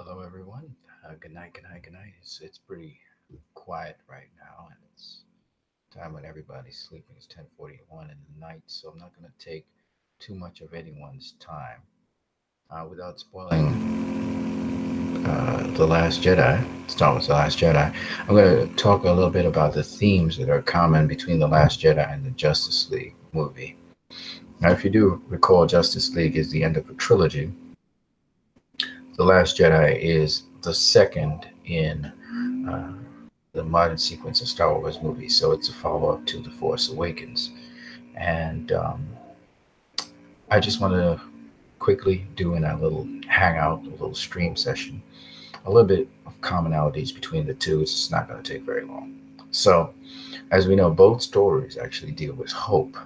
Hello, everyone. Good night, good night, good night. It's pretty quiet right now, and it's time when everybody's sleeping. It's 10:41 in the night, so I'm not going to take too much of anyone's time. Without spoiling The Last Jedi, Star Wars The Last Jedi, I'm going to talk a little bit about the themes that are common between The Last Jedi and the Justice League movie. Now, if you do recall, Justice League is the end of a trilogy. The Last Jedi is the second in uh, the modern sequence of Star Wars movies. So it's a follow up to The Force Awakens. And I just want to quickly do in a little hangout, a little stream session, a little bit of commonalities between the two. It's just not going to take very long. So, as we know, both stories actually deal with hope.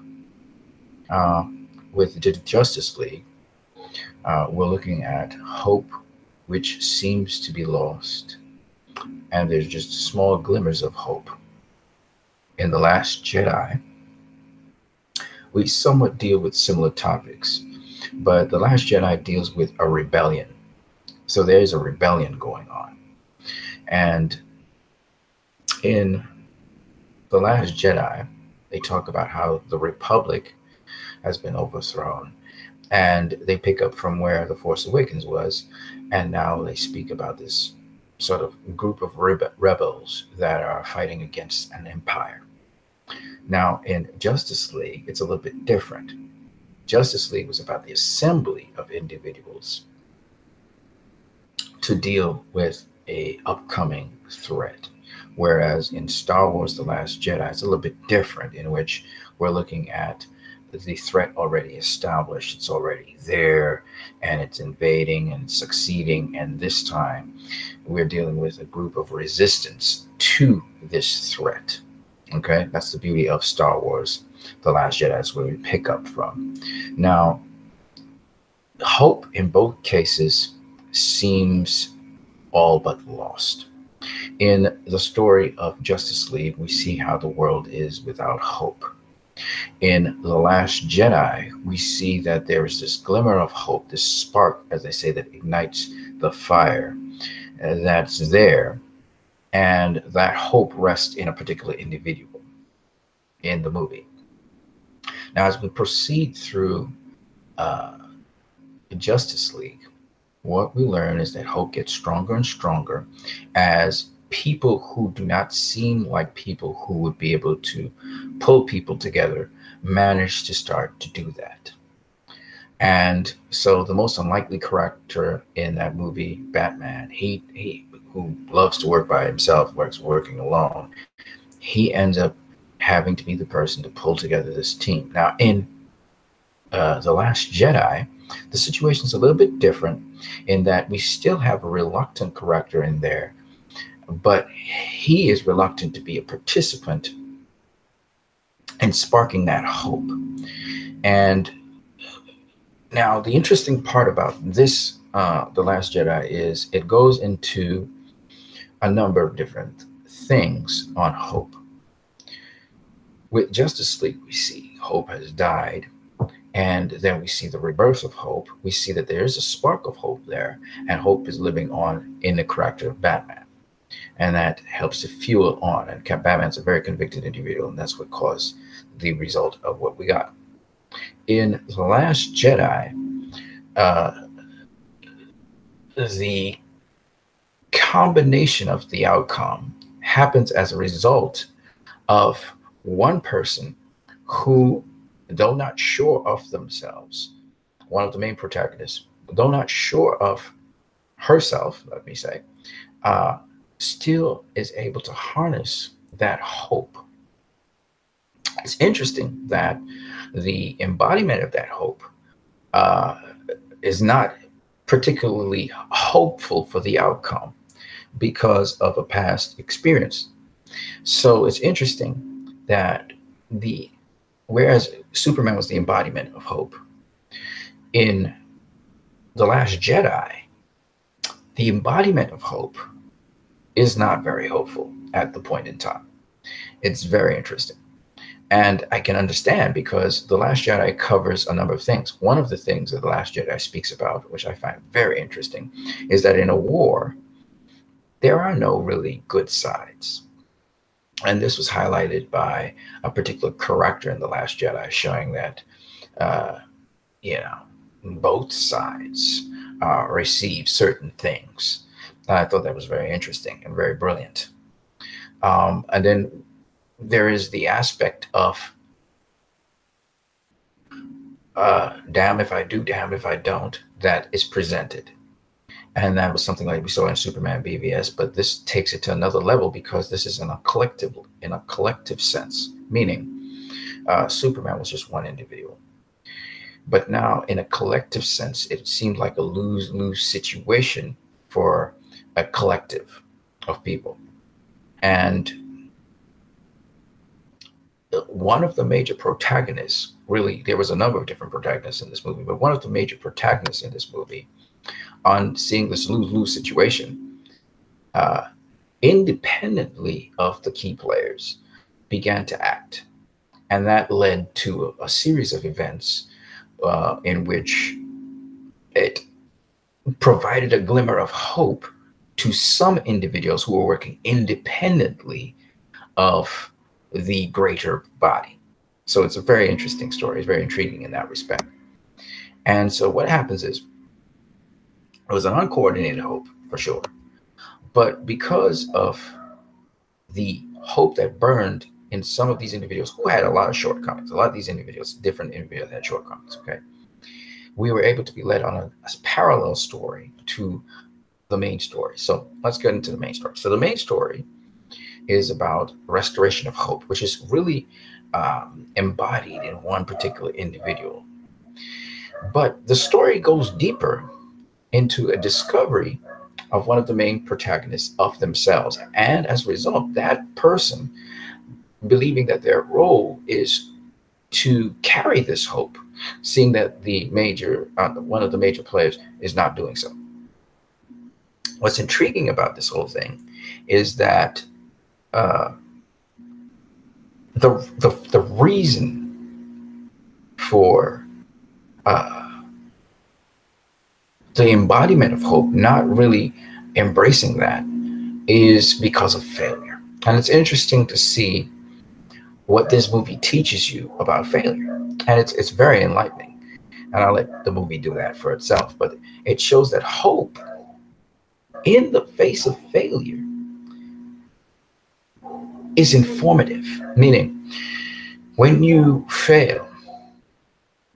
Uh, with the Justice League, we're looking at hope which seems to be lost, and there's just small glimmers of hope. In The Last Jedi, we somewhat deal with similar topics, but The Last Jedi deals with a rebellion. So there's a rebellion going on. And in The Last Jedi, they talk about how the Republic has been overthrown. And they pick up from where The Force Awakens was, and now they speak about this sort of group of rebels that are fighting against an empire. Now, in Justice League, it's a little bit different. Justice League was about the assembly of individuals to deal with a upcoming threat. Whereas in Star Wars The Last Jedi, it's a little bit different, in which we're looking at the threat already established, it's already there, and it's invading and succeeding. And this time we're dealing with a group of resistance to this threat. Okay, that's the beauty of Star Wars The Last Jedi. That's where we pick up from. Now, hope in both cases seems all but lost. In the story of Justice League, we see how the world is without hope. In The Last Jedi, we see that there is this glimmer of hope, this spark, as they say, that ignites the fire that's there. And that hope rests in a particular individual in the movie. Now, as we proceed through uh, Justice League, what we learn is that hope gets stronger and stronger as people who do not seem like people who would be able to pull people together manage to start to do that. And so the most unlikely character in that movie, Batman, he who loves to work by himself, working alone, he ends up having to be the person to pull together this team. Now, in The Last Jedi, the situation is a little bit different in that we still have a reluctant character in there, but he is reluctant to be a participant in sparking that hope. And now the interesting part about this, The Last Jedi, is it goes into a number of different things on hope. With Justice League, we see hope has died, and then we see the rebirth of hope. We see that there is a spark of hope there, and hope is living on in the character of Batman. And that helps to fuel on. And Batman's a very convicted individual, and that's what caused the result of what we got. In The Last Jedi, uh, the combination of the outcome happens as a result of one person who, though not sure of themselves, one of the main protagonists, though not sure of herself, let me say, still is able to harness that hope. It's interesting that the embodiment of that hope uh, is not particularly hopeful for the outcome because of a past experience. So it's interesting that whereas Superman was the embodiment of hope, in The Last Jedi, the embodiment of hope is not very hopeful at the point in time. It's very interesting. And I can understand, because The Last Jedi covers a number of things. One of the things that The Last Jedi speaks about, which I find very interesting, is that in a war, there are no really good sides. And this was highlighted by a particular character in The Last Jedi, showing that, uh, you know, both sides receive certain things. I thought that was very interesting and very brilliant. And then there is the aspect of damn if I do, damn if I don't, that is presented. And that was something like we saw in Superman BVS, but this takes it to another level, because this is in a collective sense, meaning Superman was just one individual. But now, in a collective sense, it seemed like a lose-lose situation for a collective of people. And one of the major protagonists, really, there was a number of different protagonists in this movie, but one of the major protagonists in this movie, on seeing this lose-lose situation, uh, independently of the key players, began to act. And that led to a series of events in which it provided a glimmer of hope to some individuals who were working independently of the greater body. So it's a very interesting story. It's very intriguing in that respect. And so what happens is, it was an uncoordinated hope, for sure. But because of the hope that burned in some of these individuals who had a lot of shortcomings, a lot of these individuals, different individuals had shortcomings, okay? We were able to be led on a parallel story to the main story. So let's get into the main story. So the main story is about restoration of hope, which is really embodied in one particular individual. But the story goes deeper into a discovery of one of the main protagonists of themselves. And as a result, that person believing that their role is to carry this hope, seeing that the major, one of the major players is not doing so. What's intriguing about this whole thing is that the reason for the embodiment of hope not really embracing that is because of failure. And it's interesting to see what this movie teaches you about failure. And it's very enlightening. And I'll let the movie do that for itself. But it shows that hope in the face of failure is informative, meaning when you fail,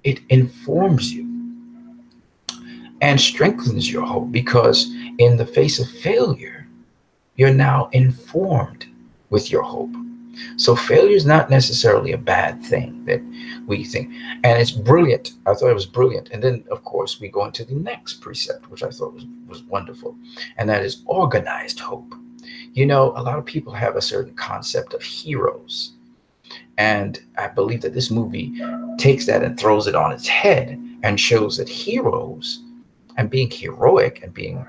it informs you and strengthens your hope, because in the face of failure, you're now informed with your hope. So failure is not necessarily a bad thing that we think. And it's brilliant. I thought it was brilliant. And then, of course, we go into the next precept, which I thought was wonderful. And that is organized hope. You know, a lot of people have a certain concept of heroes. And I believe that this movie takes that and throws it on its head and shows that heroes, and being heroic and being,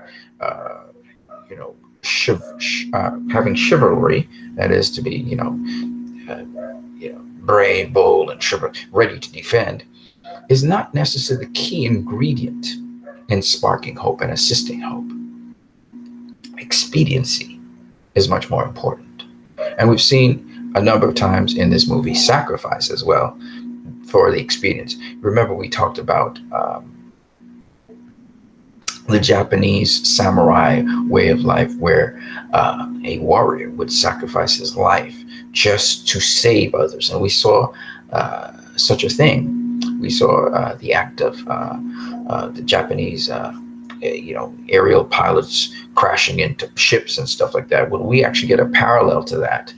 having chivalry, that is to be, brave, bold, and ready to defend, is not necessarily the key ingredient in sparking hope and assisting hope. Expediency is much more important. And we've seen a number of times in this movie sacrifice as well for the experience. Remember, we talked about the Japanese samurai way of life, where a warrior would sacrifice his life just to save others. And we saw such a thing. We saw the act of the Japanese, aerial pilots crashing into ships and stuff like that. Well, we actually get a parallel to that,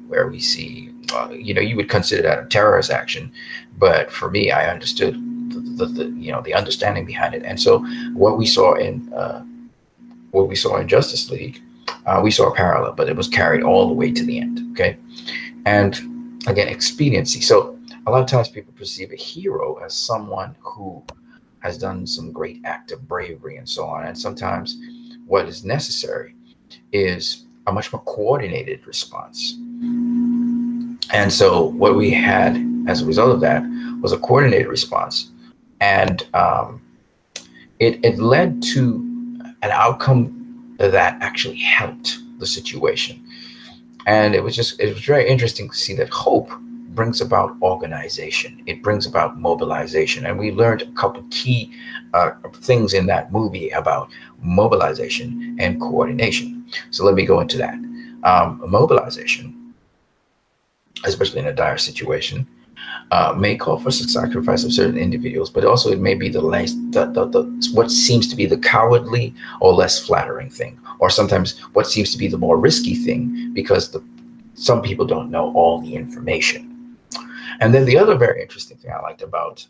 where we see, you would consider that a terrorist action, but for me, I understood the understanding behind it. And so what we saw in Justice League, we saw a parallel, but it was carried all the way to the end. Okay. And again, expediency. So a lot of times people perceive a hero as someone who has done some great act of bravery and so on. And sometimes what is necessary is a much more coordinated response. And so what we had as a result of that was a coordinated response. And it led to an outcome that actually helped the situation. And it was very interesting to see that hope brings about organization. It brings about mobilization. And we learned a couple key things in that movie about mobilization and coordination. So let me go into that. Mobilization, especially in a dire situation, may call for the sacrifice of certain individuals, but also it may be what seems to be the cowardly or less flattering thing, or sometimes what seems to be the more risky thing, because some people don't know all the information. And then the other very interesting thing I liked about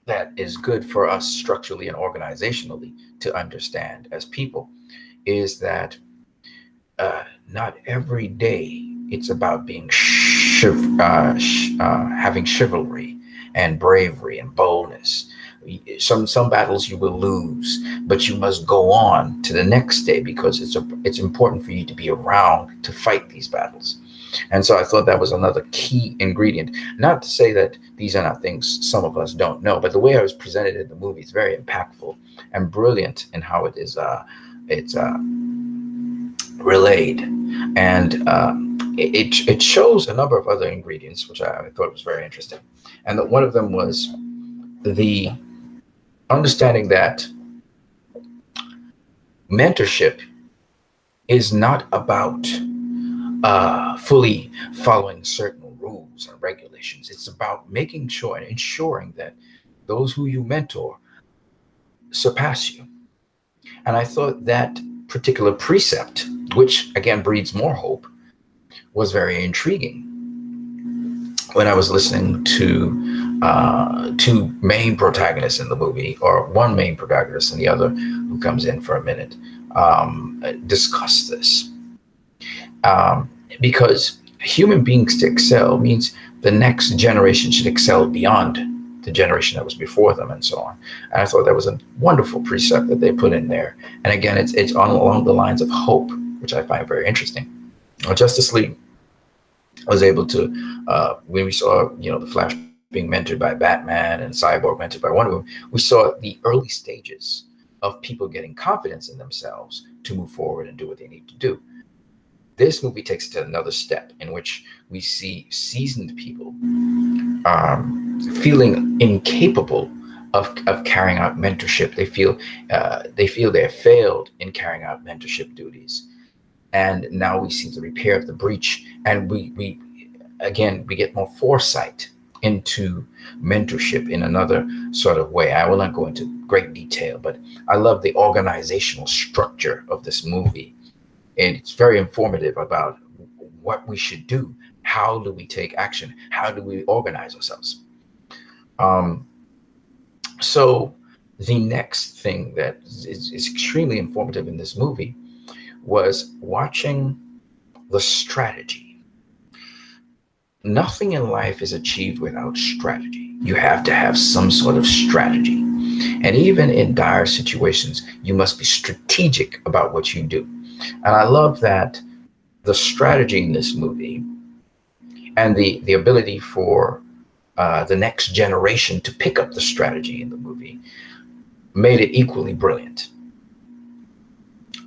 that is good for us structurally and organizationally to understand as people is that not every day it's about being having chivalry and bravery and boldness. Some battles you will lose, but you must go on to the next day because it's important for you to be around to fight these battles. And so I thought that was another key ingredient. Not to say that these are not things some of us don't know, but the way I was presented in the movie is very impactful and brilliant in how it's relayed. And it shows a number of other ingredients, which I thought was very interesting. And one of them was the understanding that mentorship is not about fully following certain rules and regulations. It's about making sure and ensuring that those who you mentor surpass you. And I thought that particular precept, which again breeds more hope, was very intriguing. When I was listening to two main protagonists in the movie, or one main protagonist and the other who comes in for a minute, discuss this. Because human beings to excel means the next generation should excel beyond the generation that was before them, and so on. And I thought that was a wonderful precept that they put in there. And again, it's along the lines of hope, which I find very interesting. Justice League was able to, when we saw, the Flash being mentored by Batman and Cyborg mentored by Wonder Woman, we saw the early stages of people getting confidence in themselves to move forward and do what they need to do. This movie takes it to another step in which we see seasoned people feeling incapable of carrying out mentorship. They feel they have failed in carrying out mentorship duties. And now we see the repair of the breach, and we get more foresight into mentorship in another sort of way. I will not go into great detail, but I love the organizational structure of this movie. And it's very informative about what we should do. How do we take action? How do we organize ourselves? So the next thing that is extremely informative in this movie was watching the strategy. Nothing in life is achieved without strategy. You have to have some sort of strategy. And even in dire situations, you must be strategic about what you do. And I love that the strategy in this movie and the ability for the next generation to pick up the strategy in the movie made it equally brilliant.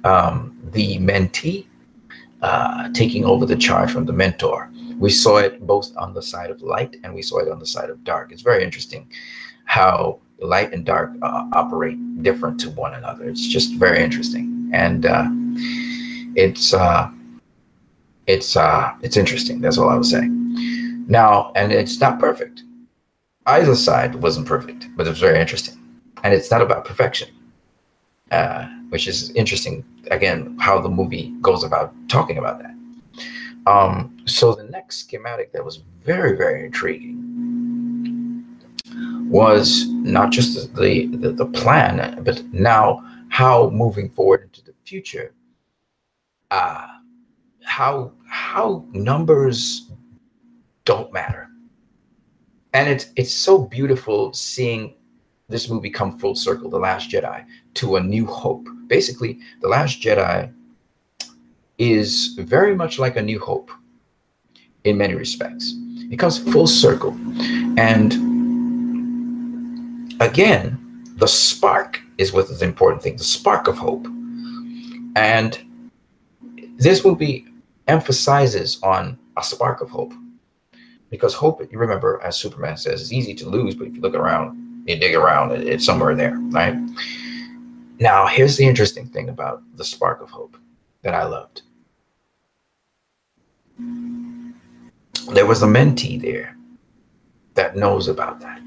The mentee taking over the charge from the mentor. We saw it both on the side of light and we saw it on the side of dark. It's very interesting how light and dark operate different to one another. It's just very interesting. And it's interesting. That's all I would say. Now, and it's not perfect. Either side wasn't perfect, but it was very interesting. And it's not about perfection, which is interesting. Again, how the movie goes about talking about that. So the next schematic that was very, very intriguing was not just the plan, but now how moving forward into the future, how numbers don't matter. And it's so beautiful seeing this movie come full circle, The Last Jedi, to A New Hope. Basically, The Last Jedi is very much like A New Hope. in many respects. It comes full circle. And again, the spark is what is the important thing, the spark of hope. And this movie emphasizes on a spark of hope. Because hope, you remember, as Superman says, it's easy to lose, but if you look around, you dig around, it's somewhere there, right? Now, here's the interesting thing about the spark of hope that I loved. There was a mentee there that knows about that.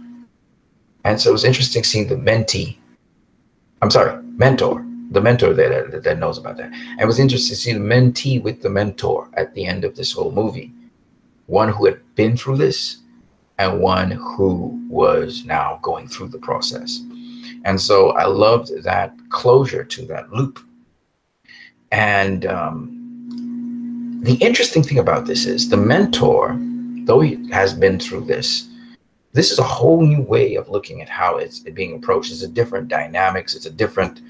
And so it was interesting seeing the mentor, the mentor that knows about that. And it was interesting to see the mentee with the mentor at the end of this whole movie. One who had been through this and one who was now going through the process. And so I loved that closure to that loop. And the interesting thing about this is the mentor, though he has been through this is a whole new way of looking at how it's being approached. It's a different dynamics. It's a different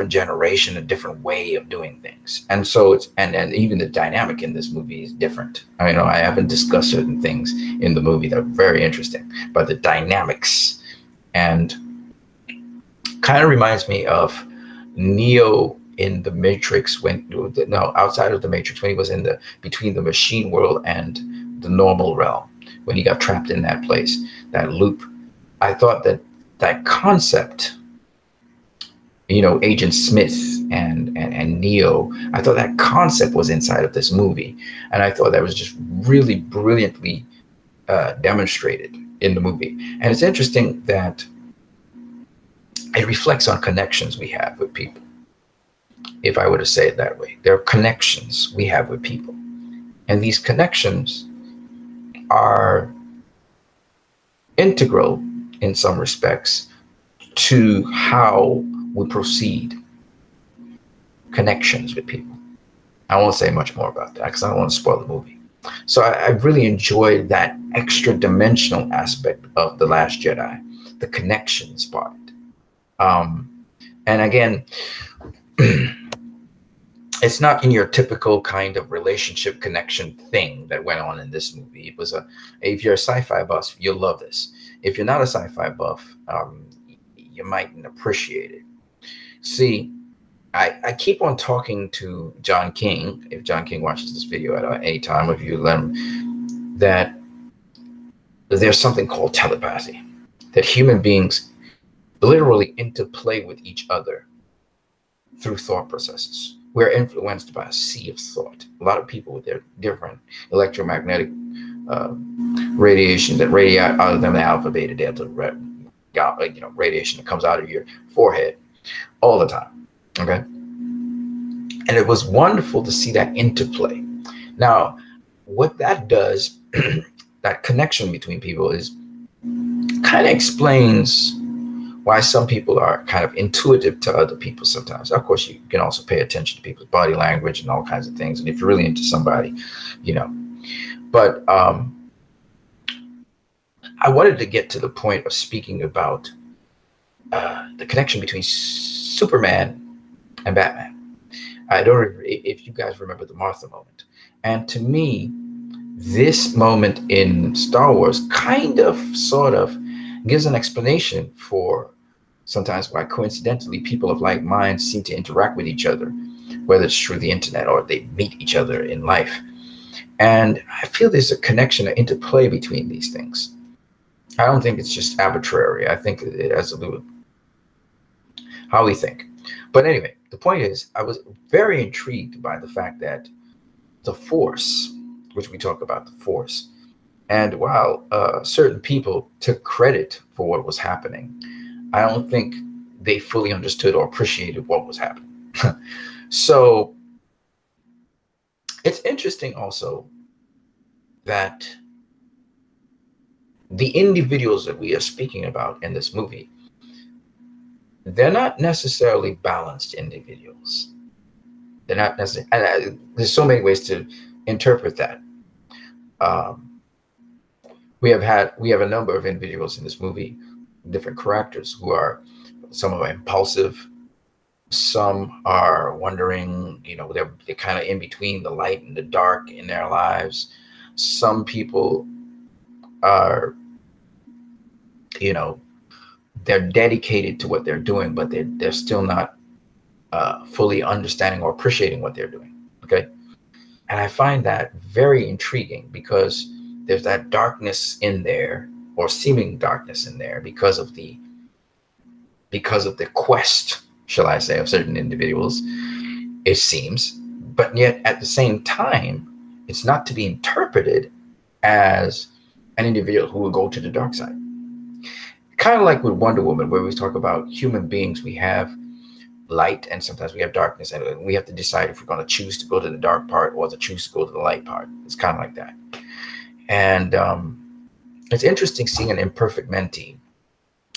generation, a different way of doing things. And so it's, and even the dynamic in this movie is different. I mean, I haven't discussed certain things in the movie that are very interesting, but the dynamics and kind of reminds me of Neo in the Matrix outside of the Matrix, when he was in between the machine world and the normal realm, when he got trapped in that place, that loop. I thought that concept, Agent Smith and Neo, I thought that concept was inside of this movie. And I thought that was just really brilliantly demonstrated in the movie. And it's interesting that it reflects on connections we have with people. If I were to say it that way, there are connections we have with people. And these connections are integral in some respects to how we proceed. Connections with people. I won't say much more about that because I don't want to spoil the movie. So I really enjoyed that extra dimensional aspect of The Last Jedi, the connections part. And again, it's not in your typical kind of relationship connection thing that went on in this movie. It was if you're a sci-fi buff, you'll love this. If you're not a sci-fi buff, you mightn't appreciate it. See, I keep on talking to John King, if John King watches this video at any time, if you let him, that there's something called telepathy, that human beings literally interplay with each other through thought processes. We're influenced by a sea of thought. A lot of people with their different electromagnetic radiation that radiate out of them, the alpha, beta, delta, radiation that comes out of your forehead all the time. Okay. And it was wonderful to see that interplay. Now, what that does, that connection between people, is kind of explains why some people are kind of intuitive to other people sometimes. Of course, you can also pay attention to people's body language and all kinds of things. And if you're really into somebody, But I wanted to get to the point of speaking about the connection between Superman and Batman. I don't know if you guys remember the Martha moment. And to me, this moment in Star Wars kind of, sort of, gives an explanation for sometimes why coincidentally people of like minds seem to interact with each other, whether it's through the internet or they meet each other in life. And I feel there's a connection, an interplay between these things. I don't think it's just arbitrary. I think it has to do with how we think. But anyway, the point is, I was very intrigued by the fact that the Force, which we talk about the Force, and while certain people took credit for what was happening, I don't think they fully understood or appreciated what was happening. So it's interesting also that the individuals that we are speaking about in this movie, they're not necessarily balanced individuals. They're not necessarily, and there's so many ways to interpret that. We have a number of individuals in this movie, different characters who are, some are impulsive, Some are wondering, they're kind of in between the light and the dark in their lives. Some people are, you know, they're dedicated to what they're doing, but they're still not fully understanding or appreciating what they're doing. Okay. And I find that very intriguing because there's that darkness in there, or seeming darkness in there, because of the quest, shall I say, of certain individuals, it seems. But yet at the same time, it's not to be interpreted as an individual who will go to the dark side. Kind of like with Wonder Woman, where we talk about human beings, we have light and sometimes we have darkness, and we have to decide if we're going to choose to go to the dark part or to choose to go to the light part. It's kind of like that. And it's interesting seeing an imperfect mentee.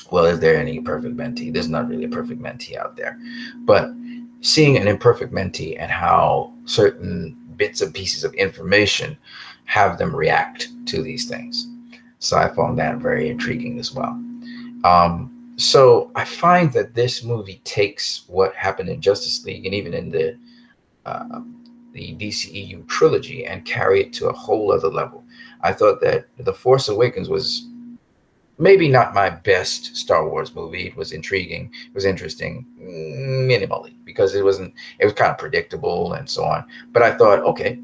Well, is there any perfect mentee? There's not really a perfect mentee out there. But seeing an imperfect mentee and how certain bits and pieces of information have them react to these things. So I found that very intriguing as well. So I find that this movie takes what happened in Justice League and even in the DCEU trilogy and carry it to a whole other level. I thought that The Force Awakens was maybe not my best Star Wars movie. It was intriguing. It was interesting, minimally, because it was kind of predictable and so on. But I thought, okay.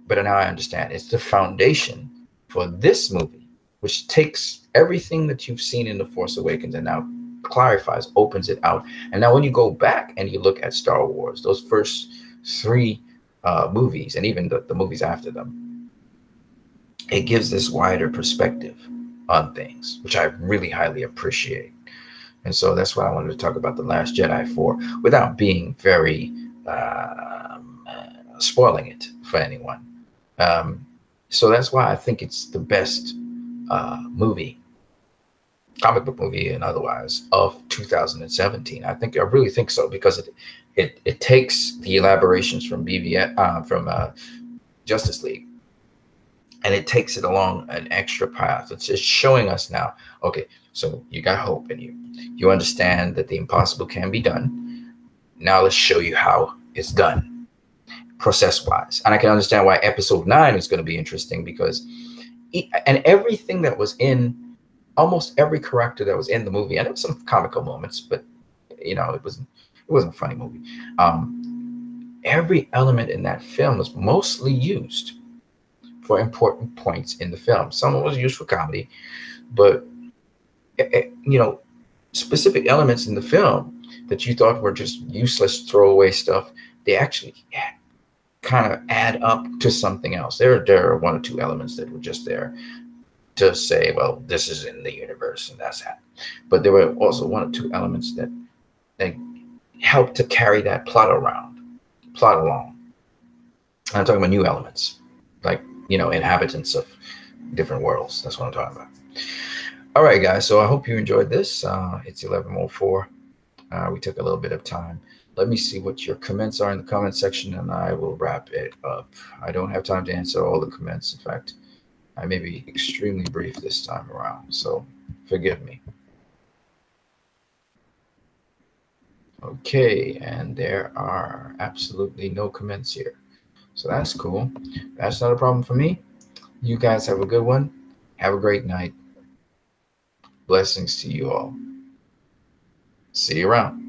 But now I understand. It's the foundation for this movie, which takes everything that you've seen in The Force Awakens and now clarifies, opens it out. And now when you go back and you look at Star Wars, those first three movies, and even the movies after them, it gives this wider perspective on things, which I really highly appreciate. And so that's why I wanted to talk about The Last Jedi for, without being very spoiling it for anyone. So that's why I think it's the best movie, comic book movie and otherwise, of 2017. I really think so, because it takes the elaborations from Justice League, and it takes it along an extra path. It's just showing us now, okay, so you got hope in you. You understand that the impossible can be done. Now let's show you how it's done, process-wise. And I can understand why Episode 9 is going to be interesting, because everything that was in, almost every character that was in the movie, and there was some comical moments, but it wasn't a funny movie. Every element in that film was mostly used for important points in the film. Some of it was used for comedy, but specific elements in the film that you thought were just useless throwaway stuff, they actually kind of add up to something else. There are one or two elements that were just there to say, well, this is in the universe and that's that. But there were also one or two elements that helped to carry that plot along. I'm talking about new elements, like inhabitants of different worlds. That's what I'm talking about. All right, guys. So I hope you enjoyed this. It's 11:04. We took a little bit of time. Let me see what your comments are in the comment section, and I will wrap it up. I don't have time to answer all the comments. In fact, I may be extremely brief this time around, so forgive me. Okay, and there are absolutely no comments here. So that's cool. That's not a problem for me. You guys have a good one. Have a great night. Blessings to you all. See you around.